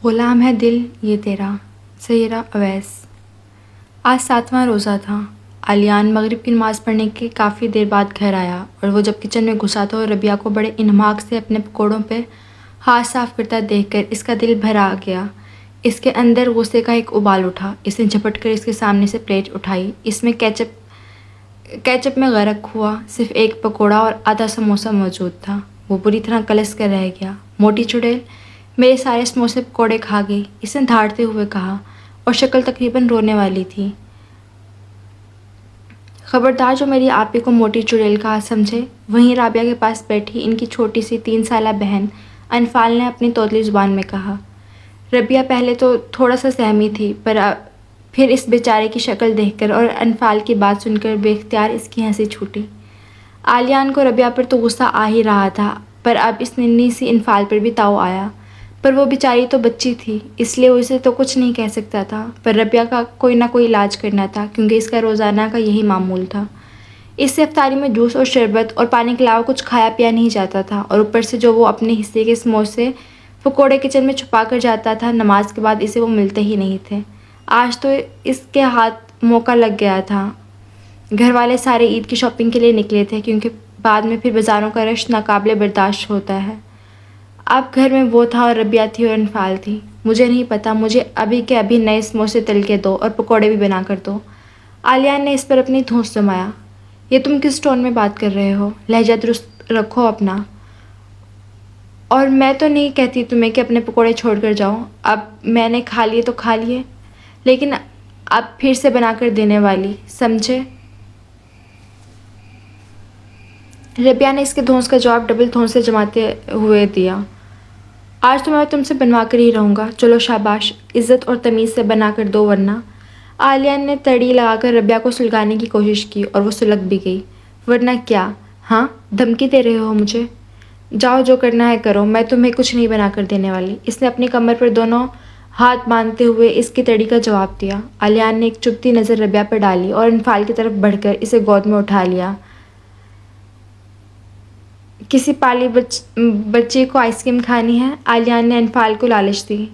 غلام ہے دل یہ تیرا، سیرہ اویس۔ آج 7واں روزہ تھا۔ علیان مغرب کی نماز پڑھنے کے کافی دیر بعد گھر آیا اور وہ جب کچن میں گھسا تو ربیہ کو بڑے انہماک سے اپنے پکوڑوں پہ ہاتھ صاف کرتا دیکھ کر اس کا دل بھر آ گیا۔ اس کے اندر غصے کا ایک ابال اٹھا۔ اس نے جھپٹ کر اس کے سامنے سے پلیٹ اٹھائی۔ اس میں کیچپ میں غرق ہوا صرف ایک پکوڑا اور آدھا سموسہ موجود تھا۔ وہ بری طرح کلس کر رہ گیا۔ موٹی چڑیل میرے سارے سموسے پکوڑے کھا گئی، اس نے دھاڑتے ہوئے کہا، اور شکل تقریباً رونے والی تھی۔ خبردار جو میری آپی کو موٹی چڑیل کہا سمجھے۔ وہیں رابعہ کے پاس بیٹھی ان کی چھوٹی سی 3 سالہ بہن انفال نے اپنی توتلی زبان میں کہا۔ ربیہ پہلے تو تھوڑا سا سہمی تھی، پر پھر اس بیچارے کی شکل دیکھ کر اور انفال کی بات سن کر بے اختیار اس کی ہنسی چھوٹی۔ علیان کو ربیہ پر تو غصہ آ ہی رہا تھا، پر اب اس ننھی سی انفال پر بھی تاؤ آیا۔ پر وہ بیچاری تو بچی تھی، اس لیے وہ اسے تو کچھ نہیں کہہ سکتا تھا، پر ربیہ کا کوئی نہ کوئی علاج کرنا تھا کیونکہ اس کا روزانہ کا یہی معمول تھا۔ اس سے افطاری میں جوس اور شربت اور پانی کے علاوہ کچھ کھایا پیا نہیں جاتا تھا، اور اوپر سے جو وہ اپنے حصے کے سموسے پکوڑے کچن میں چھپا کر جاتا تھا، نماز کے بعد اسے وہ ملتے ہی نہیں تھے۔ آج تو اس کے ہاتھ موقع لگ گیا تھا۔ گھر والے سارے عید کی شاپنگ کے لیے نکلے تھے کیونکہ بعد میں پھر بازاروں کا رش ناقابل برداشت ہوتا ہے۔ اب گھر میں وہ تھا اور ربیہ تھی اور انفال تھی۔ مجھے نہیں پتا، مجھے ابھی کے ابھی نئے سموسے تل کے دو اور پکوڑے بھی بنا کر دو۔ علیان نے اس پر اپنی دھونس جمایا۔ یہ تم کس ٹون میں بات کر رہے ہو؟ لہجہ درست رکھو اپنا۔ اور میں تو نہیں کہتی تمہیں کہ اپنے پکوڑے چھوڑ کر جاؤ، اب میں نے کھا لیے تو کھا لیے، لیکن اب پھر سے بنا کر دینے والی، سمجھے؟ ربیہ نے اس کے دھونس کا جواب ڈبل دھونس سے جماتے ہوئے دیا۔ آج تو میں تم سے بنوا کر ہی رہوں گا، چلو شاباش، عزت اور تمیز سے بنا کر دو ورنہ۔ علیان نے تڑی لگا کر ربیہ کو سلگانے کی کوشش کی اور وہ سلگ بھی گئی۔ ورنہ کیا؟ ہاں، دھمکی دے رہے ہو مجھے؟ جاؤ جو کرنا ہے کرو، میں تمہیں کچھ نہیں بنا کر دینے والی۔ اس نے اپنی کمر پر دونوں ہاتھ باندھتے ہوئے اس کی تڑی کا جواب دیا۔ علیان نے ایک چبھتی نظر ربیہ پر ڈالی اور انفال کی طرف بڑھ کر اسے گود میں اٹھا لیا۔ کسی پالی بچی کو آئس کریم کھانی ہے؟ علیان نے انفال کو لالچ دی۔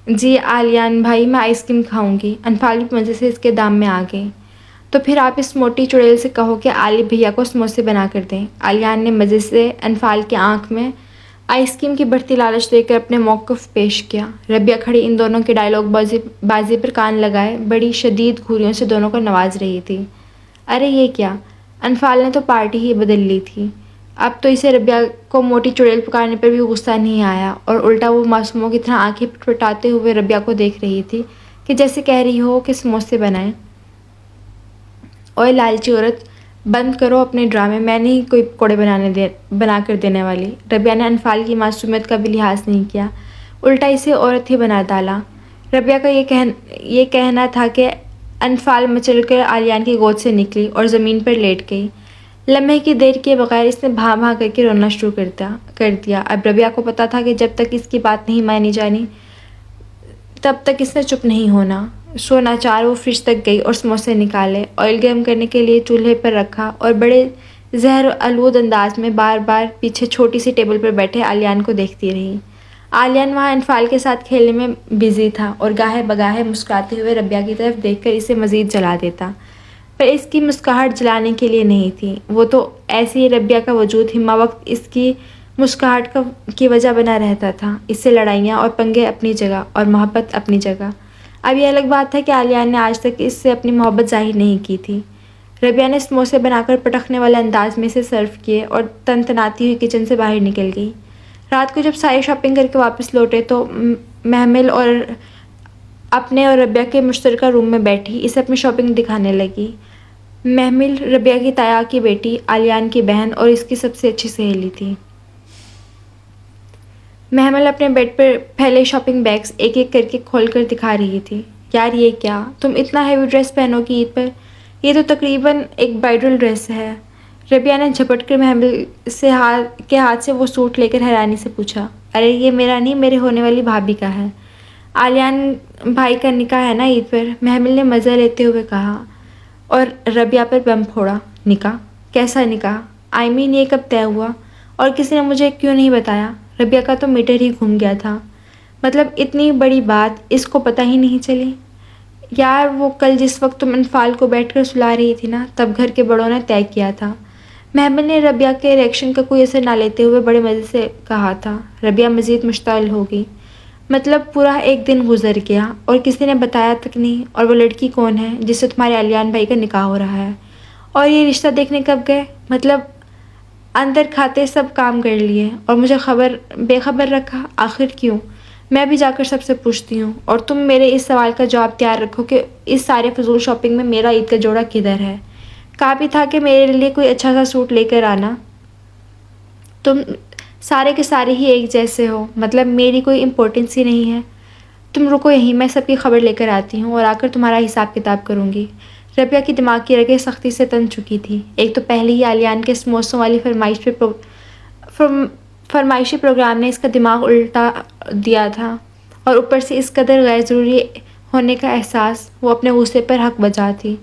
جی علیان بھائی، میں آئس کریم کھاؤں گی۔ انفال بھی مزے سے اس کے دام میں آ گئی۔ تو پھر آپ اس موٹی چڑیل سے کہو کہ علی بھیا کو سموسے بنا کر دیں۔ علیان نے مزے سے انفال کی آنکھ میں آئس کریم کی بڑھتی لالچ دے کر اپنے موقف پیش کیا۔ ربیہ کھڑی ان دونوں کے ڈائیلاگ بازی پر کان لگائے بڑی شدید گھوریوں سے دونوں کو نواز رہی تھی۔ ارے یہ کیا؟ انفال نے تو پارٹی ہی بدل لی تھی۔ اب تو اسے ربیہ کو موٹی چڑیل پکارنے پر بھی غصہ نہیں آیا، اور الٹا وہ معصوموں کی طرح آنکھیں پٹپٹاتے ہوئے ربیہ کو دیکھ رہی تھی کہ جیسے کہہ رہی ہو کہ سموسے بنائیں۔ اوئے لالچی عورت، بند کرو اپنے ڈرامے، میں نہیں کوئی پکوڑے بنا کر دینے والی۔ ربیہ نے انفال کی معصومیت کا بھی لحاظ نہیں کیا، الٹا اسے عورت ہی بنا ڈالا۔ ربیہ کا یہ کہنا تھا کہ انفال مچل کر علیان کی گود سے نکلی اور زمین پر لیٹ گئی۔ لمحے کی دیر کیے بغیر اس نے بھاں بھاں کر کے رونا شروع کر دیا۔ اب ربیہ کو پتا تھا کہ جب تک اس کی بات نہیں مانی جانی تب تک اس نے چپ نہیں ہونا۔ سو ناچار وہ فریج تک گئی اور سموسے نکالے، آئل گرم کرنے کے لیے چولہے پر رکھا اور بڑے زہر آلود انداز میں بار بار پیچھے چھوٹی سی ٹیبل پر بیٹھے علیان کو دیکھتی رہی۔ علیان وہاں انفال کے ساتھ کھیلنے میں بزی تھا اور گاہے بگاہے مسکراتے ہوئے ربیہ کی طرف دیکھ کر اسے مزید جلا دیتا، پر اس کی مسکراہٹ جلانے کے لیے نہیں تھی، وہ تو ایسی ہی ربیہ کا وجود ہمہ وقت اس کی مسکراہٹ کی وجہ بنا رہتا تھا۔ اس سے لڑائیاں اور پنگے اپنی جگہ اور محبت اپنی جگہ۔ اب یہ الگ بات ہے کہ علیان نے آج تک اس سے اپنی محبت ظاہر نہیں کی تھی۔ ربیہ نے سموسے بنا کر پٹخنے والے انداز میں سے سرو کیے اور تنتناتی ہوئی کچن سے باہر نکل گئی۔ رات کو جب ساری شاپنگ کر کے واپس لوٹے تو محمل اور اپنے اور ربیہ کے مشترکہ روم میں بیٹھی اسے اپنی شاپنگ دکھانے لگی۔ محمل ربیہ کی تایا کی بیٹی، علیان کی بہن اور اس کی سب سے اچھی سہیلی تھی۔ محمل اپنے بیڈ پر پھیلے شاپنگ بیگز ایک ایک کر کے کھول کر دکھا رہی تھی۔ یار یہ کیا؟ تم اتنا ہیوی ڈریس پہنو گی عید پر؟ یہ تو تقریباً ایک برائڈل ڈریس ہے۔ ربیہ نے جھپٹ کر محمل کے ہاتھ سے وہ سوٹ لے کر حیرانی سے پوچھا۔ ارے یہ میرا نہیں، میرے ہونے والی بھابھی کا ہے۔ علیان بھائی کا نکاح ہے نا عید پر، محمل نے مزہ لیتے ہوئے کہا، اور ربیہ پر بم پھوڑا۔ نکاح؟ کیسا نکاح؟ یہ کب طے ہوا؟ اور کسی نے مجھے کیوں نہیں بتایا؟ ربیہ کا تو میٹر ہی گھوم گیا تھا۔ مطلب اتنی بڑی بات اس کو پتہ ہی نہیں چلی. یار وہ کل جس وقت تم انفال کو بیٹھ کر سلا رہی تھی نا، تب گھر کے بڑوں نے طے کیا تھا. محمل نے ربیہ کے ریئیکشن کا کوئی اثر نہ لیتے ہوئے بڑے مزے سے کہا تھا. ربیہ مزید مشتعل ہو گئی. مطلب پورا ایک دن گزر گیا اور کسی نے بتایا تک نہیں؟ اور وہ لڑکی کون ہے جس سے تمہارے علیان بھائی کا نکاح ہو رہا ہے؟ اور یہ رشتہ دیکھنے کب گئے؟ مطلب اندر کھاتے سب کام کر لیے اور مجھے بے خبر رکھا. آخر کیوں؟ میں بھی جا کر سب سے پوچھتی ہوں. اور تم میرے اس سوال کا جواب تیار رکھو کہ اس سارے فضول شاپنگ میں میرا عید کا جوڑا کدھر ہے؟ کہا بھی تھا کہ میرے لیے کوئی اچھا سا سوٹ لے کر آنا. تم سارے کے سارے ہی ایک جیسے ہو، مطلب میری کوئی امپورٹنس ہی نہیں ہے. تم رکو یہیں، میں سب کی خبر لے کر آتی ہوں اور آ کر تمہارا حساب کتاب کروں گی. ربیہ کی دماغ کی رگیں سختی سے تن چکی تھی. ایک تو پہلے ہی علیان کے سموسوں والی فرمائشی پروگرام نے اس کا دماغ الٹا دیا تھا، اور اوپر سے اس قدر غیر ضروری ہونے کا احساس. وہ اپنے غصے پر حق بجا تھی،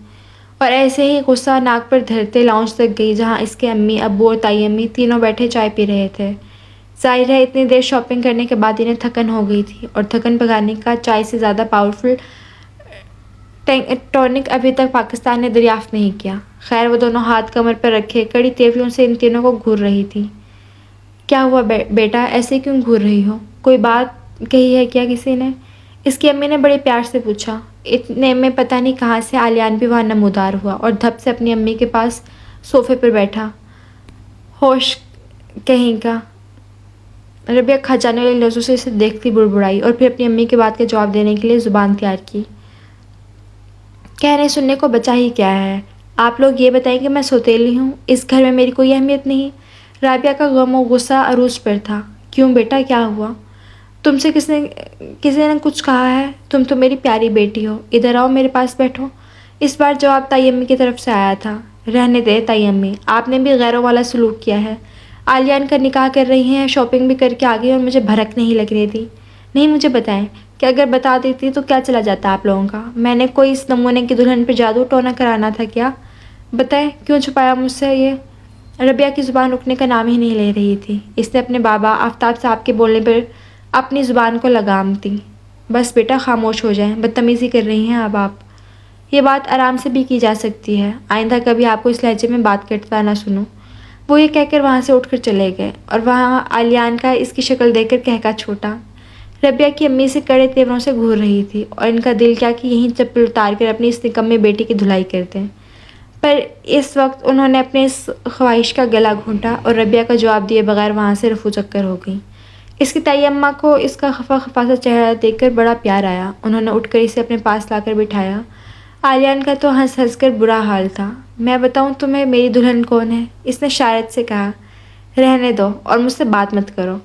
اور ایسے ہی غصہ ناک پر دھرتے لاؤنج تک گئی جہاں اس کے امی، ابو اور تائی امی تینوں بیٹھے چائے پی رہے تھے. ظاہر ہے اتنی دیر شاپنگ کرنے کے بعد انہیں تھکن ہو گئی تھی، اور تھکن بھگانے کا چائے سے زیادہ پاورفل ٹونک ابھی تک پاکستان نے دریافت نہیں کیا. خیر وہ دونوں ہاتھ کمر پر رکھے کڑی تیوریوں سے ان تینوں کو گھور رہی تھی. کیا ہوا بیٹا، ایسے کیوں گھور رہی ہو؟ کوئی بات کہی ہے کیا کسی نے؟ اس کی امی نے بڑے پیار سے پوچھا. اتنے میں پتہ نہیں کہاں سے علیان بھی وہاں نمودار ہوا اور دھپ سے اپنی امی کے پاس صوفے پر بیٹھا. ہوش کہیں کا. ربیہ کھا جانے والے لفظوں سے اسے دیکھتی بڑبڑائی اور پھر اپنی امی کی بات کا جواب دینے کے لیے زبان تیار کی. کہنے سننے کو بچا ہی کیا ہے؟ آپ لوگ یہ بتائیں کہ میں سوتیلی ہوں، اس گھر میں میری کوئی اہمیت نہیں؟ رابعہ کا غم و غصہ عروج پر تھا. کیوں بیٹا، کیا ہوا؟ تم سے کسی نے کچھ کہا ہے؟ تم تو میری پیاری بیٹی ہو، ادھر آؤ میرے پاس بیٹھو. اس بار جواب تائی امی کی طرف سے آیا تھا. رہنے دے تائی امی، آپ نے بھی غیروں والا سلوک کیا ہے. علیان کا نکاح کر رہی ہیں، شاپنگ بھی کر کے آ گئی اور مجھے بھڑک نہیں لگ رہی تھی. نہیں مجھے بتائیں کہ اگر بتا دیتی تو کیا چلا جاتا آپ لوگوں کا؟ میں نے کوئی اس نمونے کی دلہن پہ جادو ٹونا کرانا تھا کیا؟ بتائیں کیوں چھپایا مجھ سے یہ؟ ربیہ کی زبان رکنے کا نام ہی نہیں لے رہی تھی. اس نے اپنے بابا آفتاب صاحب کے بولنے پر اپنی زبان کو لگام دی. بس بیٹا خاموش ہو جائیں، بدتمیزی کر رہی ہیں اب آپ. یہ بات آرام سے بھی کی جا سکتی ہے، آئندہ کبھی آپ کو اس لہجے میں بات کرتا نہ سنوں. وہ یہ کہہ کر وہاں سے اٹھ کر چلے گئے، اور وہاں علیان کا اس کی شکل دیکھ کر کہکا چھوٹا. ربیہ کی امی سے کڑے تیوروں سے گھور رہی تھی، اور ان کا دل کیا کہ یہیں چپل اتار کر اپنی اس نکمے بیٹی کی دھلائی کرتے ہیں. پر اس وقت انہوں نے اپنے اس خواہش کا گلا گھونٹا اور ربیہ کا جواب دیے بغیر وہاں سے رفو چکر ہو گئی. اس کی تائی اماں کو اس کا خفا خفا سا چہرہ دیکھ کر بڑا پیار آیا. انہوں نے اٹھ کر اسے اپنے پاس لا کر بٹھایا. علیان کا تو ہنس ہنس کر برا حال تھا. میں بتاؤں تمہیں میری دلہن کون ہے؟ اس نے شارت سے کہا. رہنے دو اور مجھ سے بات مت کرو.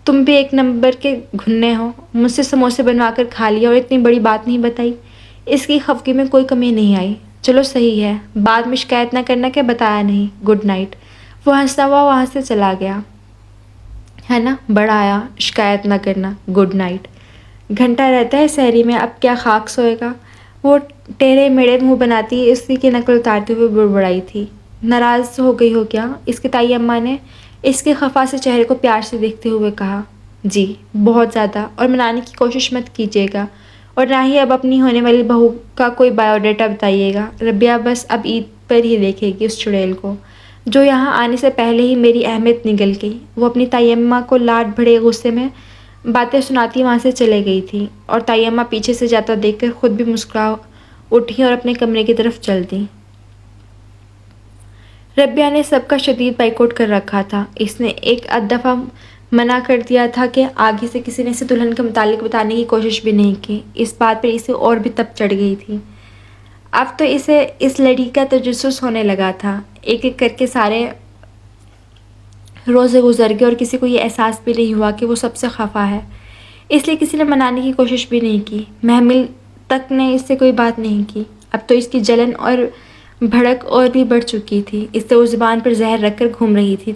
تم بھی ایک نمبر کے گھنے ہو. مجھ سے سموسے بنوا کر کھا لیا اور اتنی بڑی بات نہیں بتائی. اس کی خفگی میں کوئی کمی نہیں آئی. چلو صحیح ہے، بعد میں شکایت نہ کرنا کہ بتایا نہیں. Good night. وہ ہنستا ہوا وہاں سے چلا گیا. ہے نا، بڑا آیا، شکایت نہ کرنا، گڈ نائٹ. گھنٹہ رہتا ہے سحری میں، اب کیا خاک سوئے گا؟ وہ ٹیڑھے میڑے منہ بناتی اسی کی نقل اتارتے ہوئے بڑبڑائی تھی. ناراض ہو گئی ہو کیا؟ اس کی تائی اماں نے اس کے خفا سے چہرے کو پیار سے دیکھتے ہوئے کہا. جی بہت زیادہ، اور منانے کی کوشش مت کیجیے گا، اور نہ ہی اب اپنی ہونے والی بہو کا کوئی بایو ڈیٹا بتائیے گا. ربیہ بس اب عید پر ہی دیکھے گی اس چڑیل کو جو یہاں آنے سے پہلے ہی میری اہمیت نگل گئی. وہ اپنی تائی اماں کو لاڈ بھرے غصے میں باتیں سناتی وہاں سے چلے گئی تھی، اور تائی اماں پیچھے سے جاتا دیکھ کر خود بھی مسکرا اٹھی اور اپنے کمرے کی طرف چل دی. ربیہ نے سب کا شدید بائیکاٹ کر رکھا تھا. اس نے ایک آدھ دفعہ منع کر دیا تھا کہ آگے سے کسی نے اسے دلہن کے متعلق بتانے کی کوشش بھی نہیں کی. اس بات پر اسے اور بھی تپ چڑھ گئی تھی. اب تو اسے اس لڑکی کا تجسس ہونے لگا تھا. ایک ایک کر کے سارے روزے گزر گئے اور کسی کو یہ احساس بھی نہیں ہوا کہ وہ سب سے خفا ہے، اس لیے کسی نے منانے کی کوشش بھی نہیں کی. محمل تک نے اس سے کوئی بات نہیں کی. اب تو اس کی جلن اور بھڑک اور بھی بڑھ چکی تھی. اس سے وہ زبان پر زہر رکھ کر گھوم رہی تھی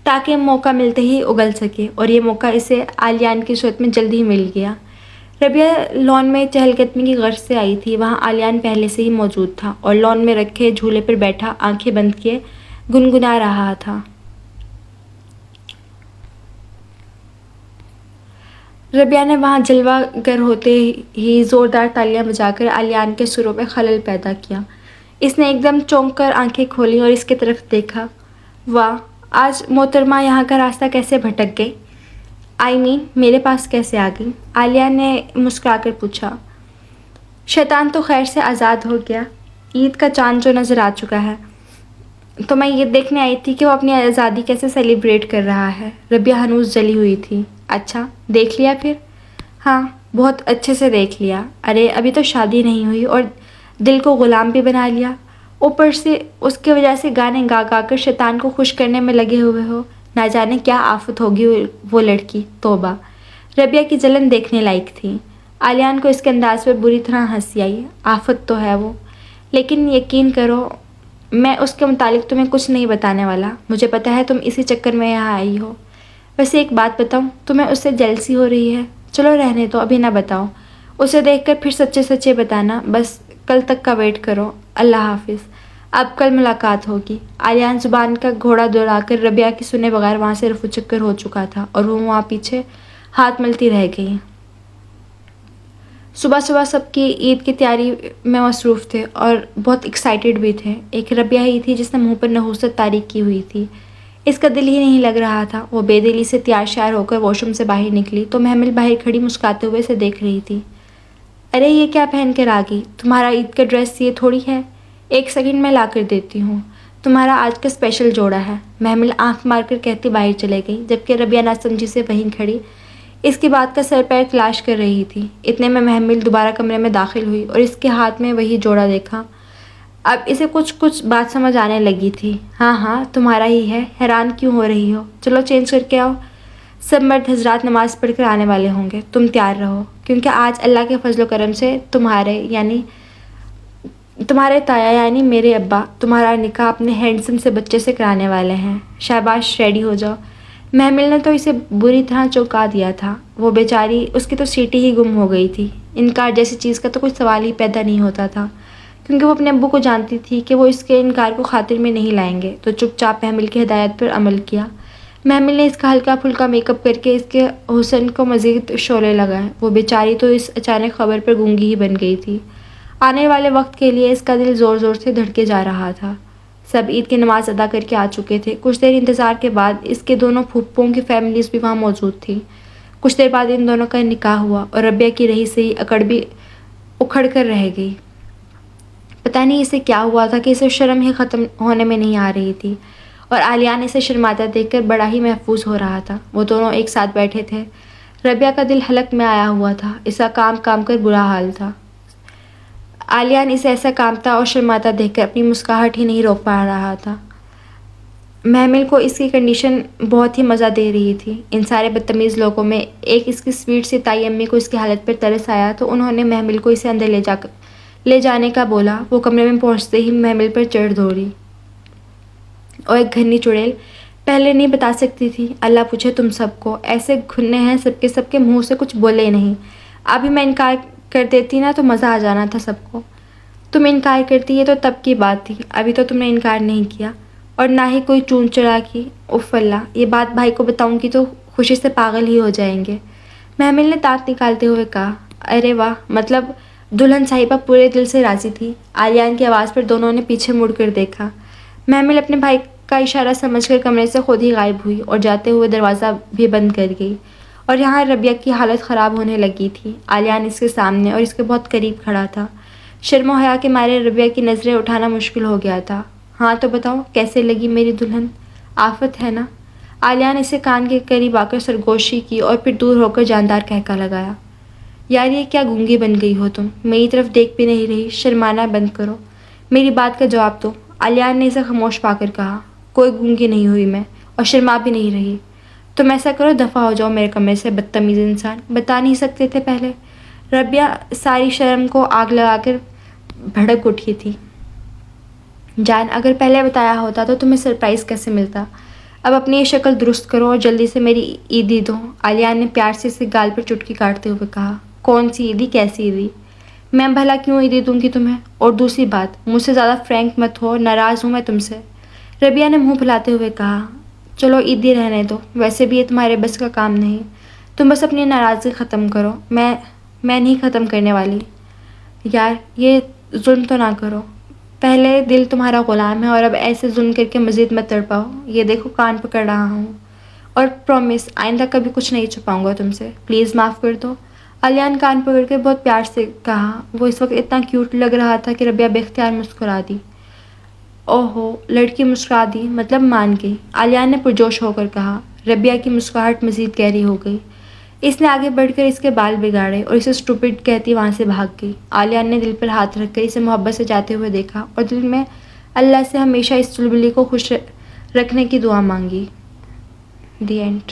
تاکہ موقع ملتے ہی اگل سکے، اور یہ موقع اسے علیان کی صورت میں جلد ہی مل گیا. ربیہ لان میں چہل قدمی کی غرض سے آئی تھی. وہاں علیان پہلے سے ہی موجود تھا اور لان میں رکھے جھولے پر بیٹھا آنکھیں بند کیے گنگنا رہا تھا. ربیہ نے وہاں جلوہ گر ہوتے ہی زوردار تالیاں بجا کر آلیان کے سروں میں خلل پیدا کیا۔ اس نے ایک دم چونک کر آنکھیں کھولیں اور اس کی طرف دیکھا۔ واہ، آج محترمہ یہاں کا راستہ کیسے بھٹک گئی؟ میرے پاس کیسے آ گئی؟ آلیان نے مسکرا کر پوچھا۔ شیطان تو خیر سے آزاد ہو گیا۔ عید کا چاند جو نظر آ چکا ہے، تو میں یہ دیکھنے آئی تھی کہ وہ اپنی آزادی کیسے سیلیبریٹ کر رہا ہے۔ ربیہ ہنوز جلی ہوئی تھی۔ اچھا، دیکھ لیا پھر؟ ہاں، بہت اچھے سے دیکھ لیا۔ ارے ابھی تو شادی نہیں ہوئی اور دل کو غلام بھی بنا لیا، اوپر سے اس کی وجہ سے گانے گا گا کر شیطان کو خوش کرنے میں لگے ہوئے ہو۔ نہ جانے کیا آفت ہوگی وہ لڑکی، توبہ۔ ربیہ کی جلن دیکھنے لائق تھی۔ آلیان کو اس کے انداز پر بری طرح ہنسی آئی۔ آفت تو ہے وہ، لیکن یقین کرو میں اس کے متعلق تمہیں کچھ نہیں بتانے والا۔ مجھے پتا ہے تم اسی چکر میں یہاں آئی ہو۔ ویسے ایک بات بتاؤں، تمہیں اس سے جیلسی ہو رہی ہے؟ چلو رہنے دو، ابھی نہ بتاؤ۔ اسے دیکھ کر پھر سچے سچے بتانا، بس کل تک کا ویٹ کرو۔ اللہ حافظ، اب کل ملاقات ہوگی۔ آلیان زبان کا گھوڑا دوڑا کر ربیہ کی سنے بغیر وہاں سے رفو چکر ہو چکا تھا اور وہ وہاں پیچھے ہاتھ ملتی رہ گئی۔ صبح صبح سب کی عید کی تیاری میں مصروف تھے اور بہت ایکسائٹیڈ بھی تھے۔ ایک ربیہ ہی تھی جس نے منہ پر نحوست طاری کی ہوئی تھی۔ اس کا دل ہی نہیں لگ رہا تھا۔ وہ بے دلی سے تیار شیار ہو کر واش روم سے باہر نکلی تو محمل باہر کھڑی مسکراتے ہوئے اسے دیکھ رہی تھی۔ ارے یہ کیا پہن کر آ گئی؟ تمہارا عید کا ڈریس یہ تھوڑی ہے۔ ایک سیکنڈ میں لا کر دیتی ہوں، تمہارا آج کا اسپیشل جوڑا ہے، محمل آنکھ مار کر کہتی باہر چلے گئی، جبکہ ربیہ ناسمجھی سے وہیں کھڑی اس کی بات کا سر پیر تلاش کر رہی تھی۔ اتنے میں محمل دوبارہ کمرے میں داخل ہوئی اور اس کے ہاتھ میں وہی جوڑا دیکھا۔ اب اسے کچھ بات سمجھ آنے لگی تھی۔ ہاں تمہارا ہی ہے، حیران کیوں ہو رہی ہو؟ چلو چینج کر کے آؤ، سب مرد حضرات نماز پڑھ کر آنے والے ہوں گے، تم تیار رہو، کیونکہ آج اللہ کے فضل و کرم سے تمہارے تایا یعنی میرے ابا تمہارا نکاح اپنے ہینڈسم سے بچے سے کرانے والے ہیں۔ شاباش، ریڈی ہو جاؤ۔ محمل نے تو اسے بری طرح چونکا دیا تھا۔ وہ بیچاری، اس کی تو سیٹی ہی گم ہو گئی تھی۔ انکار جیسی چیز کا تو کوئی سوال ہی پیدا نہیں ہوتا تھا، کیونکہ وہ اپنے ابو کو جانتی تھی کہ وہ اس کے انکار کو خاطر میں نہیں لائیں گے، تو چپ چاپ محمل کی ہدایت پر عمل کیا۔ محمل نے اس کا ہلکا پھلکا میک اپ کر کے اس کے حسن کو مزید شعلے لگائے۔ وہ بیچاری تو اس اچانک خبر پر گونگی ہی بن گئی تھی۔ آنے والے وقت کے لیے اس کا دل زور زور سے دھڑکے جا رہا تھا۔ سب عید کی نماز ادا کر کے آ چکے تھے۔ کچھ دیر انتظار کے بعد اس کے دونوں پھوپھوں کی فیملیز بھی وہاں موجود تھی۔ کچھ دیر بعد ان دونوں کا نکاح ہوا اور ربیہ کی رہی سہی اکڑ بھی اکھڑ کر رہ گئی۔ پتہ نہیں اسے کیا ہوا تھا کہ اسے شرم ہی ختم ہونے میں نہیں آ رہی تھی، اور آلیان اسے شرماتا دیکھ کر بڑا ہی محفوظ ہو رہا تھا۔ وہ دونوں ایک ساتھ بیٹھے تھے۔ ربیہ کا دل حلق میں آیا ہوا تھا، اس کا کام کام کر برا حال تھا۔ آلیان اسے ایسا کانپتا اور شرماتا دیکھ کر اپنی مسکراہٹ ہی نہیں روک پا رہا تھا۔ محمل کو اس کی کنڈیشن بہت ہی مزہ دے رہی تھی۔ ان سارے بدتمیز لوگوں میں ایک اس کی سویٹ سی تائی امی کو اس کی حالت پر ترس آیا تو انہوں نے محمل کو اسے اندر لے جانے کا بولا۔ وہ کمرے میں پہنچتے ہی محمل پر چڑھ دوڑی۔ اور ایک گھنی چڑیل، پہلے نہیں بتا سکتی تھی؟ اللہ پوچھے تم سب کو، ایسے گھنے ہیں سب کے منہ سے کچھ بولے نہیں۔ ابھی میں انکار کر دیتی نا تو مزہ آ جانا تھا سب کو۔ تم انکار کرتی، یہ تو تب کی بات تھی، ابھی تو تم نے انکار نہیں کیا، اور نہ ہی کوئی چون چڑا کی۔ اف اللہ، یہ بات بھائی کو بتاؤں گی تو خوشی سے پاگل ہی ہو جائیں گے۔ محمل نے دانت نکالتے ہوئے کہا۔ ارے واہ، مطلب دلہن صاحبہ پورے دل سے راضی تھی؟ آلیان کی آواز پر دونوں نے پیچھے مڑ کر دیکھا۔ محمل اپنے بھائی کا اشارہ سمجھ کر کمرے سے خود ہی غائب ہوئی اور جاتے ہوئے دروازہ بھی بند کر گئی، اور یہاں ربیہ کی حالت خراب ہونے لگی تھی۔ آلیان اس کے سامنے اور اس کے بہت قریب کھڑا تھا۔ شرم و حیا کے مارے ربیہ کی نظریں اٹھانا مشکل ہو گیا تھا۔ ہاں تو بتاؤ کیسے لگی میری دلہن؟ آفت ہے نا؟ آلیان اسے کان کے قریب آ کر سرگوشی کی اور پھر دور ہو کر جاندار کہکا لگایا۔ یار یہ کیا گونگی بن گئی ہو تم؟ میری طرف دیکھ بھی نہیں رہی، شرمانا بند کرو، میری بات کا جواب دو۔ آلیان نے اسے خاموش پا کر کہا۔ کوئی گونگی نہیں ہوئی میں، اور شرما بھی نہیں رہی۔ تم ایسا کرو، دفع ہو جاؤ میرے کمرے سے، بدتمیز انسان، بتا نہیں سکتے تھے پہلے؟ ربیہ ساری شرم کو آگ لگا کر بھڑک اٹھی تھی۔ جان، اگر پہلے بتایا ہوتا تو تمہیں سرپرائز کیسے ملتا؟ اب اپنی یہ شکل درست کرو اور جلدی سے میری عیدی دو۔ آلیان نے پیار سے اسے گال پر چٹکی کاٹتے ہوئے کہا۔ کون سی عیدی؟ کیسی عیدی؟ میں بھلا کیوں عیدی دوں گی تمہیں؟ اور دوسری بات، مجھ سے زیادہ فرینک مت ہو، ناراض ہوں میں تم سے۔ ربیہ نے منہ پھلاتے ہوئے کہا۔ چلو عیدی رہنے دو، ویسے بھی یہ تمہارے بس کا کام نہیں۔ تم بس اپنی ناراضگی ختم کرو. میں نہیں ختم کرنے والی. یار یہ ظلم تو نہ کرو. پہلے دل تمہارا غلام ہے اور اب ایسے ظلم کر کے مزید مت تڑپاؤ. یہ دیکھو کان پکڑ رہا ہوں اور پرومس آئندہ کبھی کچھ نہیں چھپاؤں گا تم سے. پلیز معاف کر دو. علیہ نے کان پکڑ کے بہت پیار سے کہا. وہ اس وقت اتنا کیوٹ لگ رہا تھا کہ ربیہ بے اختیار مسکرا دی. اوہو لڑکی مسکرا دی مطلب مان گئی, علیہ نے پرجوش ہو کر کہا. ربیہ کی مسکراہٹ مزید گہری ہو گئی. اس نے آگے بڑھ کر اس کے بال بگاڑے اور اسے اسٹوپڈ کہتی وہاں سے بھاگ گئی. علیہ نے دل پر ہاتھ رکھ کر اسے محبت سے جاتے ہوئے دیکھا اور دل میں اللہ سے ہمیشہ اس چلبلی کو خوش رکھنے کی دعا مانگی. The end.